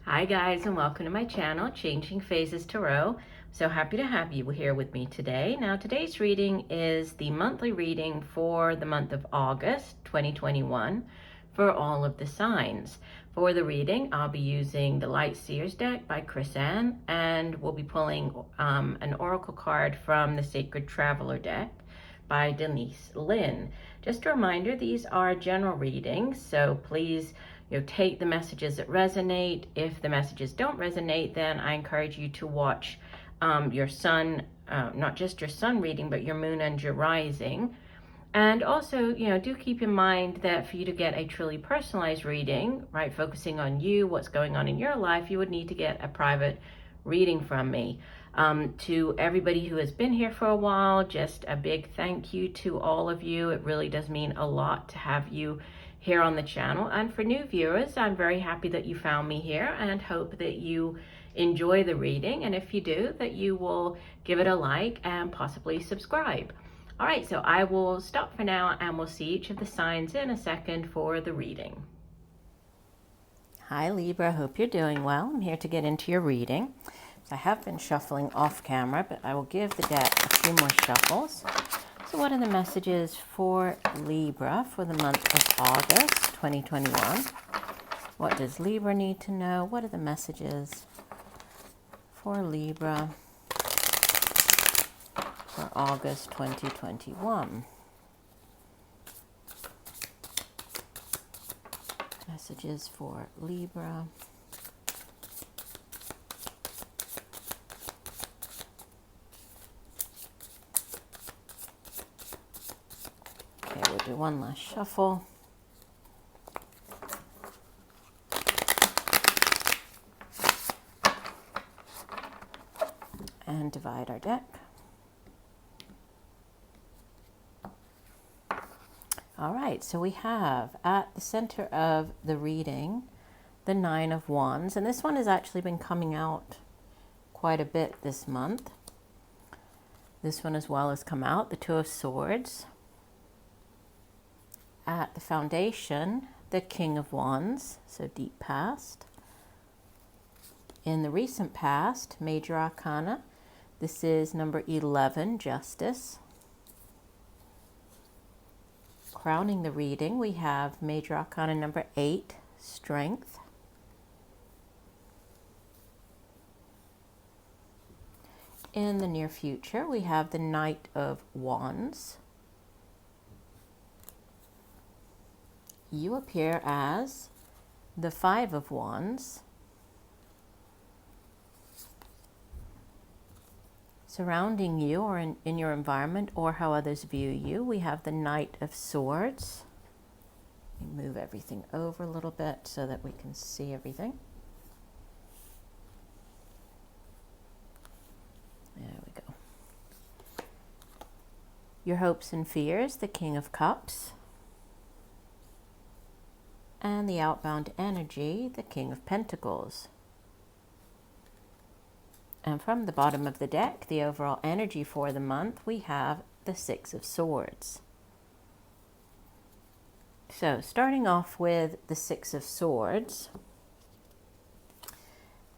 Hi guys, and welcome to my channel, Changing Phases Tarot. So happy to have you here with me today. Now today's reading is the monthly reading for the month of August 2021 for all of the signs. For the reading, I'll be using the Light Seers deck by Chris Ann, and we'll be pulling an oracle card from the Sacred Traveler deck by Denise Lynn. Just a reminder, these are general readings, so please take the messages that resonate. If the messages don't resonate, then I encourage you to watch your sun, not just your sun reading, but your moon and your rising. And also, do keep in mind that for you to get a truly personalized reading, right, focusing on you, what's going on in your life, you would need to get a private reading from me. To everybody who has been here for a while, just a big thank you to all of you. It really does mean a lot to have you here on the channel. And for new viewers, I'm very happy that you found me here and hope that you enjoy the reading. And if you do, that you will give it a like and possibly subscribe. All right, so I will stop for now and we'll see each of the signs in a second for the reading. Hi Libra, hope you're doing well. I'm here to get into your reading. So I have been shuffling off camera, but I will give the deck a few more shuffles. So what are the messages for Libra for the month of August 2021? What does Libra need to know? What are the messages for Libra for August 2021? Messages for Libra. Okay, we'll do one last shuffle. And divide our deck. All right, so we have at the center of the reading, the Nine of Wands. And this one has actually been coming out quite a bit this month. This one as well has come out, the Two of Swords. At the foundation, the King of Wands, so deep past. In the recent past, Major Arcana, this is number 11, Justice. Crowning the reading, we have Major Arcana number 8, Strength. In the near future, we have the Knight of Wands. You appear as the Five of Wands. Surrounding you or in your environment or how others view you, we have the Knight of Swords. Let me move everything over a little bit so that we can see everything. There we go. Your hopes and fears, the King of Cups. And the outbound energy, the King of Pentacles. And from the bottom of the deck, the overall energy for the month, we have the Six of Swords. So starting off with the Six of Swords,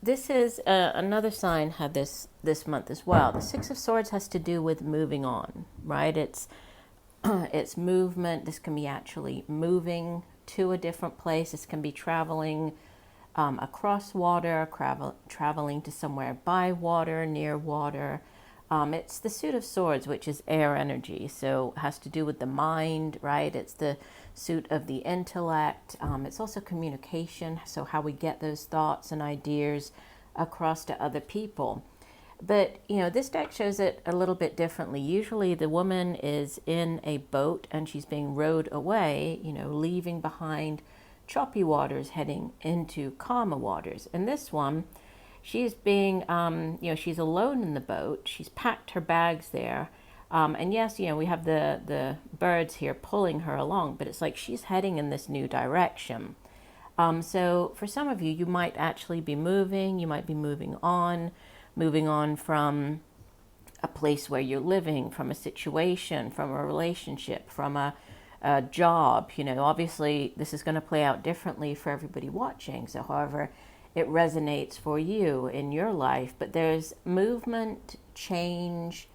this is another sign had this month as well. The Six of Swords has to do with moving on, right? It's movement. This can be actually moving to a different place. This can be traveling across water, traveling to somewhere by water, near water. It's the Suit of Swords, which is air energy, so it has to do with the mind, right? It's the suit of the intellect. It's also communication, so how we get those thoughts and ideas across to other people. But, this deck shows it a little bit differently. Usually the woman is in a boat and she's being rowed away, leaving behind choppy waters heading into calmer waters. And this one, she's being, she's alone in the boat. She's packed her bags there. And yes, we have the birds here pulling her along, but it's like she's heading in this new direction. So for some of you, you might actually be moving. You might be moving on from a place where you're living, from a situation, from a relationship, from a job. Obviously this is going to play out differently for everybody watching. So however it resonates for you in your life. But there's movement, change,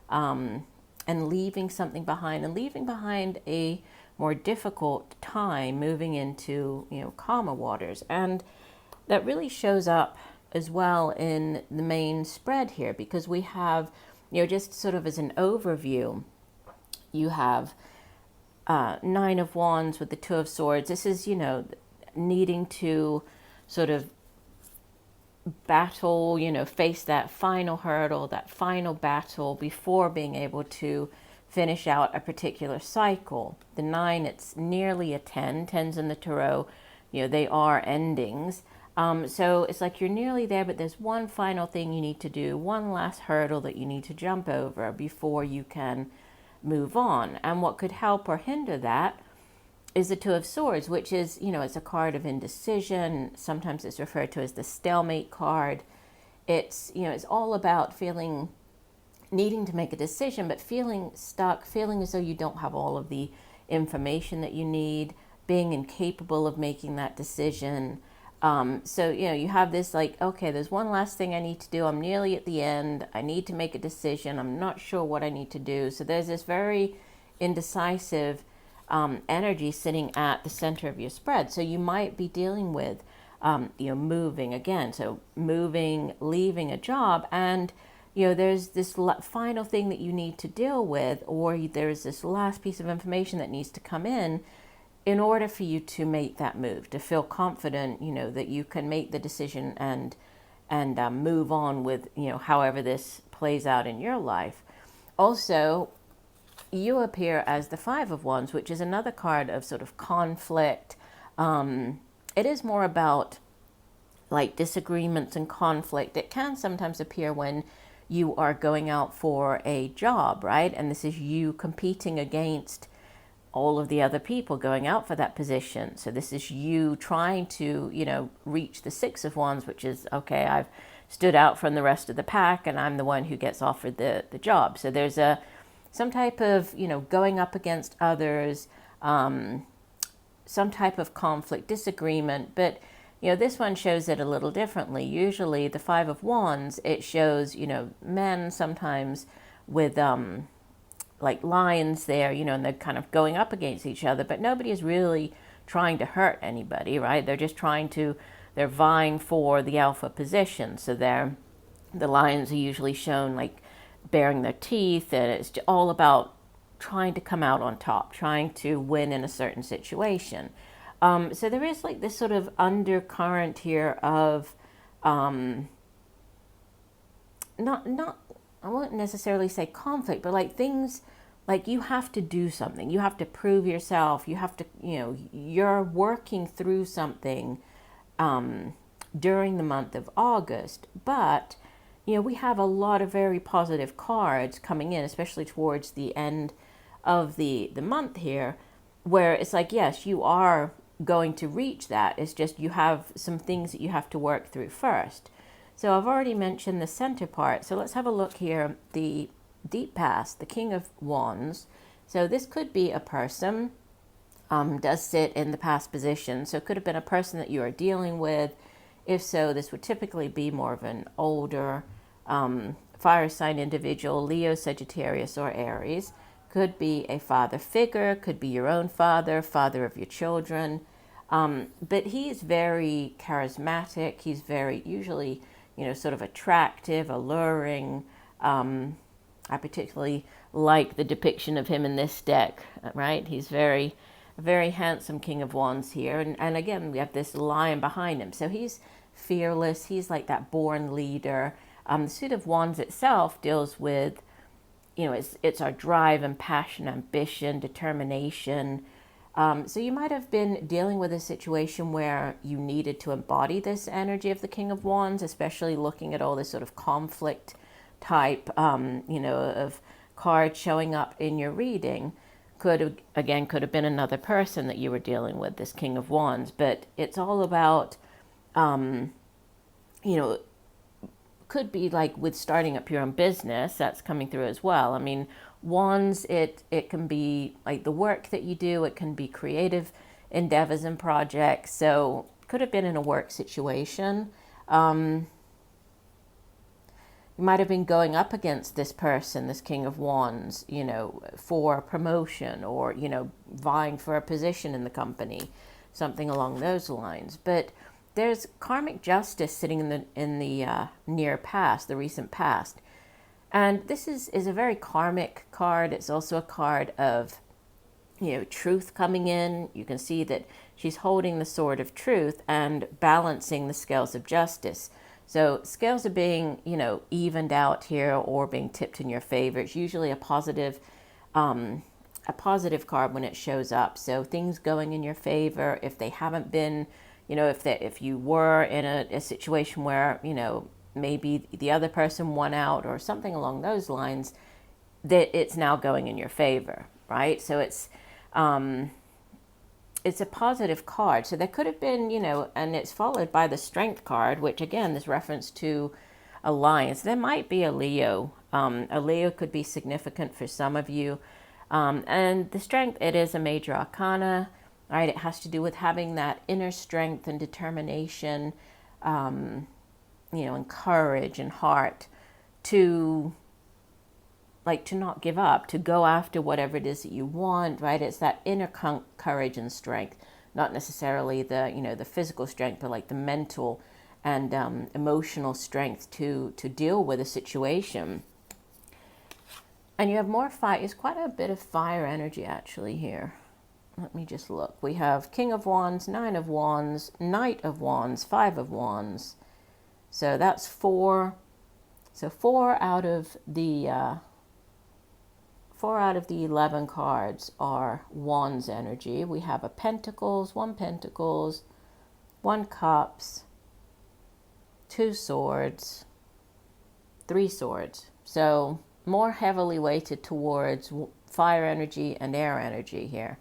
and leaving something behind, and leaving behind a more difficult time, moving into, calmer waters. And that really shows up as well in the main spread here, because we have, just sort of as an overview, you have Nine of Wands with the Two of Swords. This is, needing to sort of battle, face that final hurdle, that final battle before being able to finish out a particular cycle. The 9, it's nearly a 10. 10s in the tarot, they are endings. So it's like you're nearly there, but there's one final thing you need to do, one last hurdle that you need to jump over before you can move on. And what could help or hinder that is the Two of Swords, which is, it's a card of indecision. Sometimes it's referred to as the stalemate card. It's, it's all about needing to make a decision, but feeling stuck, feeling as though you don't have all of the information that you need, being incapable of making that decision. So, you have this like, okay, there's one last thing I need to do. I'm nearly at the end. I need to make a decision. I'm not sure what I need to do. So there's this very indecisive energy sitting at the center of your spread. So you might be dealing with, moving again. So moving, leaving a job, and, there's this final thing that you need to deal with, or there's this last piece of information that needs to come in order for you to make that move, to feel confident, that you can make the decision and move on with, however this plays out in your life. Also, you appear as the Five of Wands, which is another card of sort of conflict. It is more about like disagreements and conflict. It can sometimes appear when you are going out for a job, right? And this is you competing against all of the other people going out for that position. So this is you trying to, reach the Six of Wands, which is, okay, I've stood out from the rest of the pack and I'm the one who gets offered the job. So there's some type of, going up against others, some type of conflict, disagreement. But, this one shows it a little differently. Usually the Five of Wands, it shows, men sometimes with like lions there, and they're kind of going up against each other, but nobody is really trying to hurt anybody, right? They're just they're vying for the alpha position. So the lions are usually shown like baring their teeth, and it's all about trying to come out on top, trying to win in a certain situation. So there is like this sort of undercurrent here of not I won't necessarily say conflict, but like things like you have to do something, you have to prove yourself, you have to, you're working through something during the month of August. But we have a lot of very positive cards coming in, especially towards the end of the month here, where it's like, yes, you are going to reach that. It's just you have some things that you have to work through first. So I've already mentioned the center part. So let's have a look here. The deep past, the King of Wands. So this could be a person, does sit in the past position. So it could have been a person that you are dealing with. If so, this would typically be more of an older fire sign individual, Leo, Sagittarius, or Aries. Could be a father figure, could be your own father, father of your children. But he's very charismatic. He's very usually, sort of attractive, alluring. I particularly like the depiction of him in this deck, right? He's a very handsome King of Wands here. And again, we have this lion behind him. So he's fearless. He's like that born leader. The suit of Wands itself deals with, it's our drive and passion, ambition, determination. So you might have been dealing with a situation where you needed to embody this energy of the King of Wands, especially looking at all this sort of conflict type, of cards showing up in your reading. Could have been another person that you were dealing with, this King of Wands. But it's all about, could be like with starting up your own business. That's coming through as well. I mean, Wands, it can be like the work that you do. It can be creative endeavors and projects. So could have been in a work situation. You might have been going up against this person, this King of Wands, you know, for a promotion or, you know, vying for a position in the company, something along those lines. But there's karmic justice sitting in the near past, the recent past. And this is a very karmic card. It's also a card of, you know, truth coming in. You can see that she's holding the sword of truth and balancing the scales of justice. So scales are being, you know, evened out here or being tipped in your favor. It's usually a positive card when it shows up. So things going in your favor. If they haven't been, you know, if you were in a situation where, you know, maybe the other person won out or something along those lines, that it's now going in your favor, right? So it's a positive card. So there could have been, you know, and it's followed by the Strength card, which again is reference to alliance. There might be a Leo. A Leo could be significant for some of you. And the Strength, it is a major arcana, right? It has to do with having that inner strength and determination, you know, and courage and heart to not give up, to go after whatever it is that you want, right? It's that inner courage and strength, not necessarily the, you know, the physical strength, but like the mental and emotional strength to deal with a situation. And you have more fire. It's quite a bit of fire energy actually here. Let me just look. We have King of Wands, Nine of Wands, Knight of Wands, Five of Wands. So that's 4. So 4 out of the 11 cards are Wands energy. We have a Pentacles, 1 Pentacles, 1 Cups, 2 Swords, 3 Swords. So more heavily weighted towards fire energy and air energy here.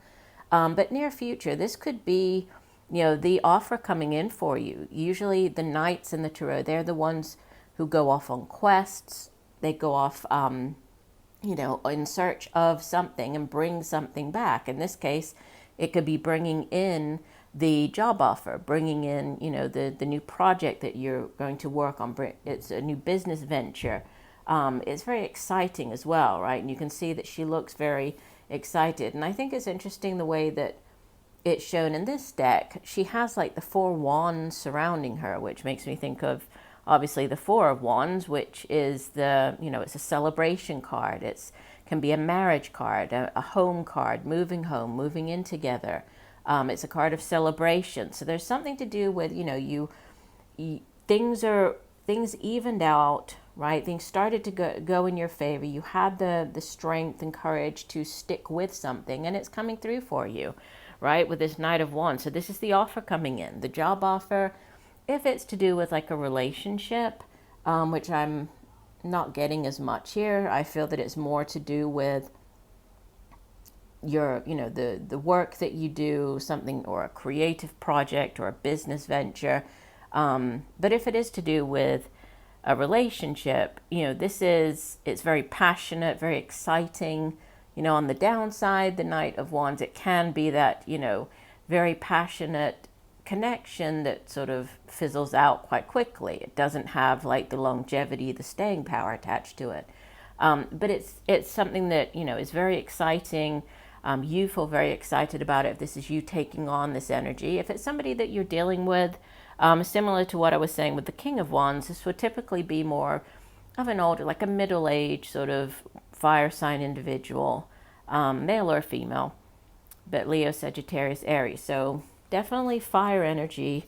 But near future, this could be, you know, the offer coming in for you. Usually the Knights in the Tarot, they're the ones who go off on quests. They go off, you know, in search of something and bring something back. In this case, it could be bringing in the job offer, bringing in, you know, the new project that you're going to work on. It's a new business venture. It's very exciting as well, right? And you can see that she looks very excited. And I think it's interesting the way that it's shown in this deck. She has like the 4 wands surrounding her, which makes me think of obviously the 4 of Wands, which is the, you know, it's a celebration card. It's can be a marriage card, a home card, moving home, moving in together. It's a card of celebration. So there's something to do with, you know, things evened out, right? Things started to go in your favor. You had the strength and courage to stick with something, and it's coming through for you, right? With this Knight of Wands. So this is the offer coming in, the job offer. If it's to do with like a relationship, which I'm not getting as much here, I feel that it's more to do with your, you know, the work that you do, something, or a creative project or a business venture. But if it is to do with a relationship, you know, it's very passionate, very exciting. You know, on the downside, the Knight of Wands, it can be that, you know, very passionate connection that sort of fizzles out quite quickly. It doesn't have like the longevity, the staying power attached to it. But it's something that, you know, is very exciting. You feel very excited about it if this is you taking on this energy. If it's somebody that you're dealing with, similar to what I was saying with the King of Wands, this would typically be more of an older, like a middle-aged sort of fire sign individual, male or female, but Leo, Sagittarius, Aries. So definitely fire energy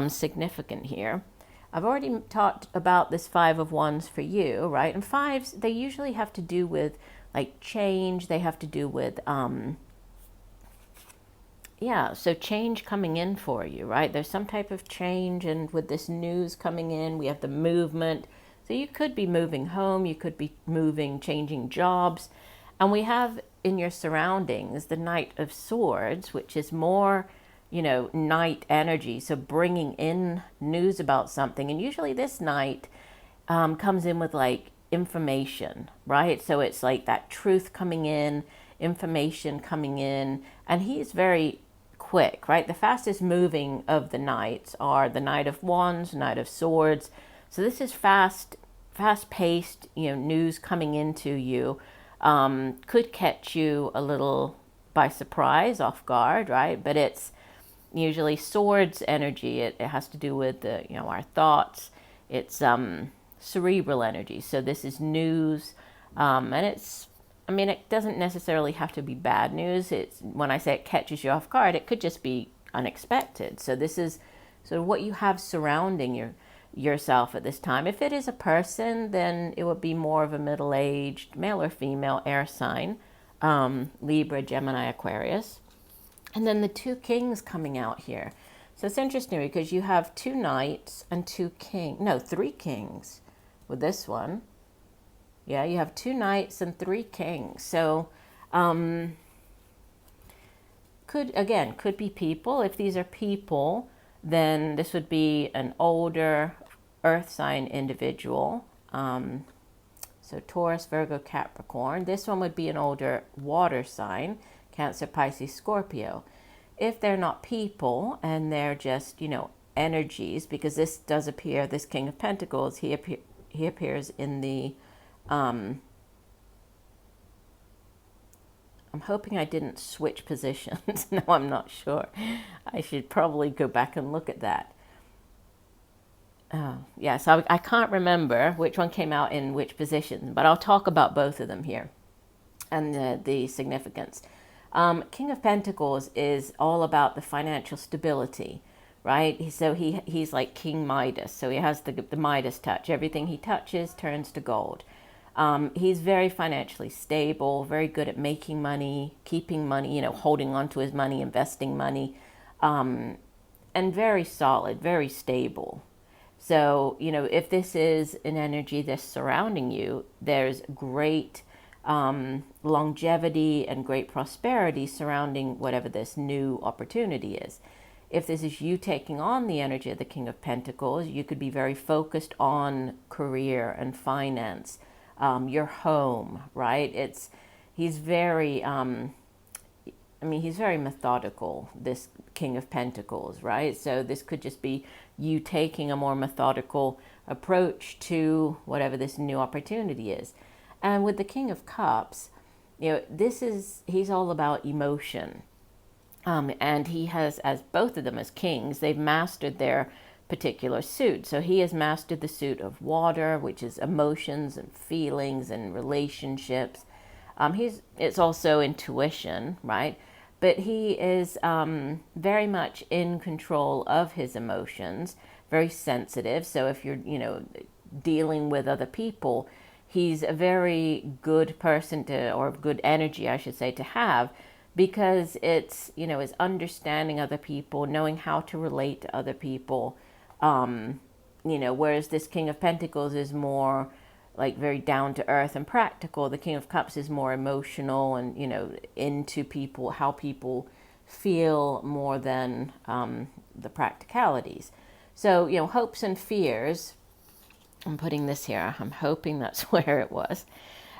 significant here. I've already talked about this 5 of Wands for you, right? And 5s, they usually have to do with like change. They have to do with, so change coming in for you, right? There's some type of change, and with this news coming in, we have the movement. So you could be moving home, you could be changing jobs. And we have in your surroundings the Knight of Swords, which is more, you know, knight energy. So bringing in news about something. And usually this knight comes in with like information, right? So it's like that truth coming in, information coming in. And he's very quick, right? The fastest moving of the knights are the Knight of Wands, Knight of Swords. So this is fast-paced, news coming into you. Could catch you a little by surprise, off guard, right? But it's usually swords energy. It has to do with our thoughts. It's cerebral energy. So this is news, and it doesn't necessarily have to be bad news. It's, when I say it catches you off guard, it could just be unexpected. So this is sort of what you have surrounding yourself at this time. If it is a person, then it would be more of a middle-aged male or female air sign, Libra, Gemini, Aquarius. And then the two kings coming out here. So it's interesting because you have two knights and three kings with this one. Yeah, you have two knights and three kings. So could be people. If these are people, then this would be an older earth sign individual. So Taurus, Virgo, Capricorn. This one would be an older water sign, Cancer, Pisces, Scorpio. If they're not people and they're just, energies, because this does appear, this King of Pentacles, he appears in the, I'm hoping I didn't switch positions. No, I'm not sure. I should probably go back and look at that. Oh, yeah, so I can't remember which one came out in which position, but I'll talk about both of them here and the significance. King of Pentacles is all about the financial stability, right? So he's like King Midas. So he has the Midas touch. Everything he touches turns to gold. He's very financially stable, very good at making money, keeping money, holding on to his money, investing money, and very solid, very stable. So, if this is an energy that's surrounding you, there's great longevity and great prosperity surrounding whatever this new opportunity is. If this is you taking on the energy of the King of Pentacles, you could be very focused on career and finance, your home, right? He's very, he's very methodical, this King of Pentacles, right? So this could just be you taking a more methodical approach to whatever this new opportunity is. And with the King of Cups, he's all about emotion. And he has, as both of them as kings, they've mastered their particular suit. So he has mastered the suit of water, which is emotions and feelings and relationships. It's also intuition, right? But he is very much in control of his emotions, very sensitive. So if you're, dealing with other people, he's a very good person or good energy, I should say, to have, because it's, is understanding other people, knowing how to relate to other people. Whereas this King of Pentacles is more like very down to earth and practical. The King of Cups is more emotional and, into people, how people feel more than the practicalities. So, hopes and fears, I'm putting this here, I'm hoping that's where it was.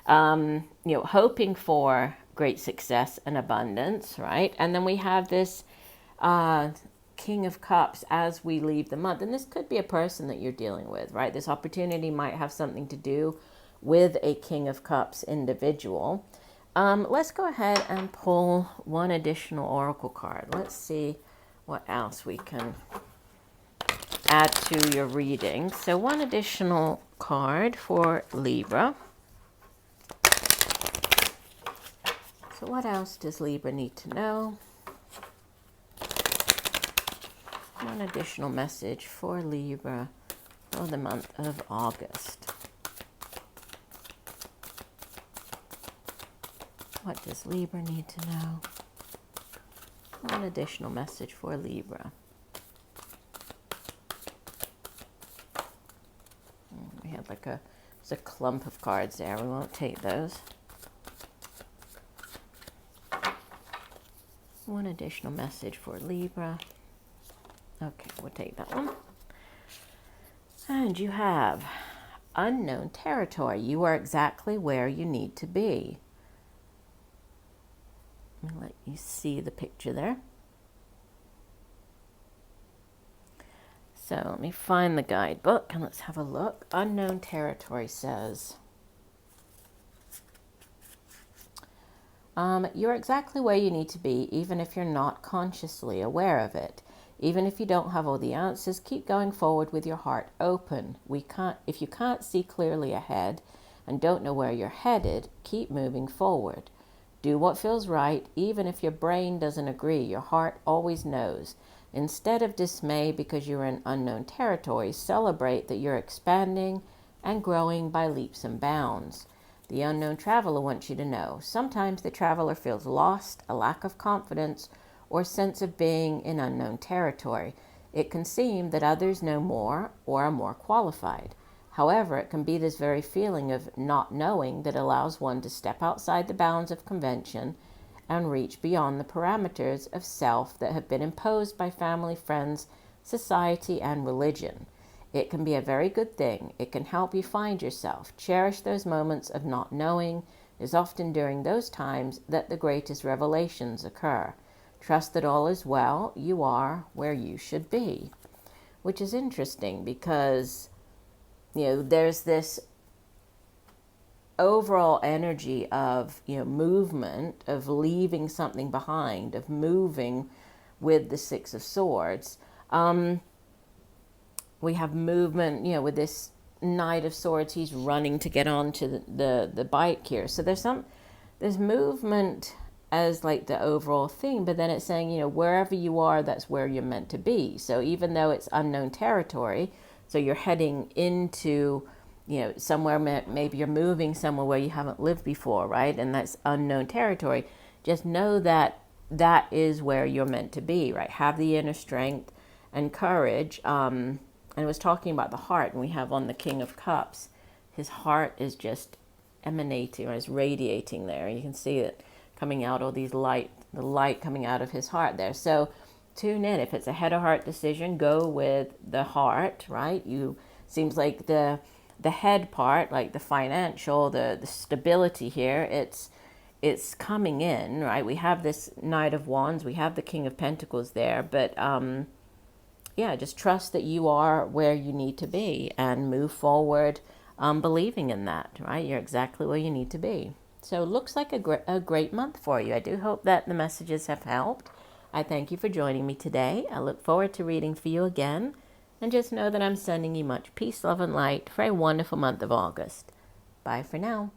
Hoping for great success and abundance, right? And then we have this King of Cups as we leave the month. And this could be a person that you're dealing with, right? This opportunity might have something to do with a King of Cups individual. Let's go ahead and pull one additional oracle card. Let's see what else we can add to your reading. So one additional card for Libra. So what else does Libra need to know? One additional message for Libra for the month of August. What does Libra need to know? One additional message for Libra. We had there's a clump of cards there. We won't take those. One additional message for Libra. Okay, we'll take that one. And you have unknown territory. You are exactly where you need to be. Let you see the picture there. So let me find the guidebook and let's have a look. Unknown territory says, you're exactly where you need to be, even if you're not consciously aware of it. Even if you don't have all the answers, keep going forward with your heart open. If you can't see clearly ahead and don't know where you're headed, keep moving forward. Do what feels right, even if your brain doesn't agree. Your heart always knows. Instead of dismay because you're in unknown territory, celebrate that you're expanding and growing by leaps and bounds. The unknown traveler wants you to know. Sometimes the traveler feels lost, a lack of confidence, or sense of being in unknown territory. It can seem that others know more or are more qualified. However, it can be this very feeling of not knowing that allows one to step outside the bounds of convention and reach beyond the parameters of self that have been imposed by family, friends, society, and religion. It can be a very good thing. It can help you find yourself. Cherish those moments of not knowing. It is often during those times that the greatest revelations occur. Trust that all is well. You are where you should be. Which is interesting because, there's this overall energy of, movement, of leaving something behind, of moving with the Six of Swords. We have movement, with this Knight of Swords. He's running to get onto the bike here. So there's movement as like the overall theme, but then it's saying, wherever you are, that's where you're meant to be. So even though it's unknown territory, so you're heading into, somewhere, maybe you're moving somewhere where you haven't lived before, right? And that's unknown territory. Just know that that is where you're meant to be, right? Have the inner strength and courage. And it was talking about the heart, and we have on the King of Cups, his heart is just emanating, or is radiating there. You can see it coming out, all these the light coming out of his heart there. So tune in. If it's a head or heart decision, go with the heart, right? Seems like the head part, like the financial, the stability here, it's coming in, right? We have this Knight of Wands, we have the King of Pentacles there, but just trust that you are where you need to be and move forward, believing in that, right? You're exactly where you need to be. So it looks like a great month for you. I do hope that the messages have helped. I thank you for joining me today. I look forward to reading for you again. And just know that I'm sending you much peace, love, and light for a wonderful month of August. Bye for now.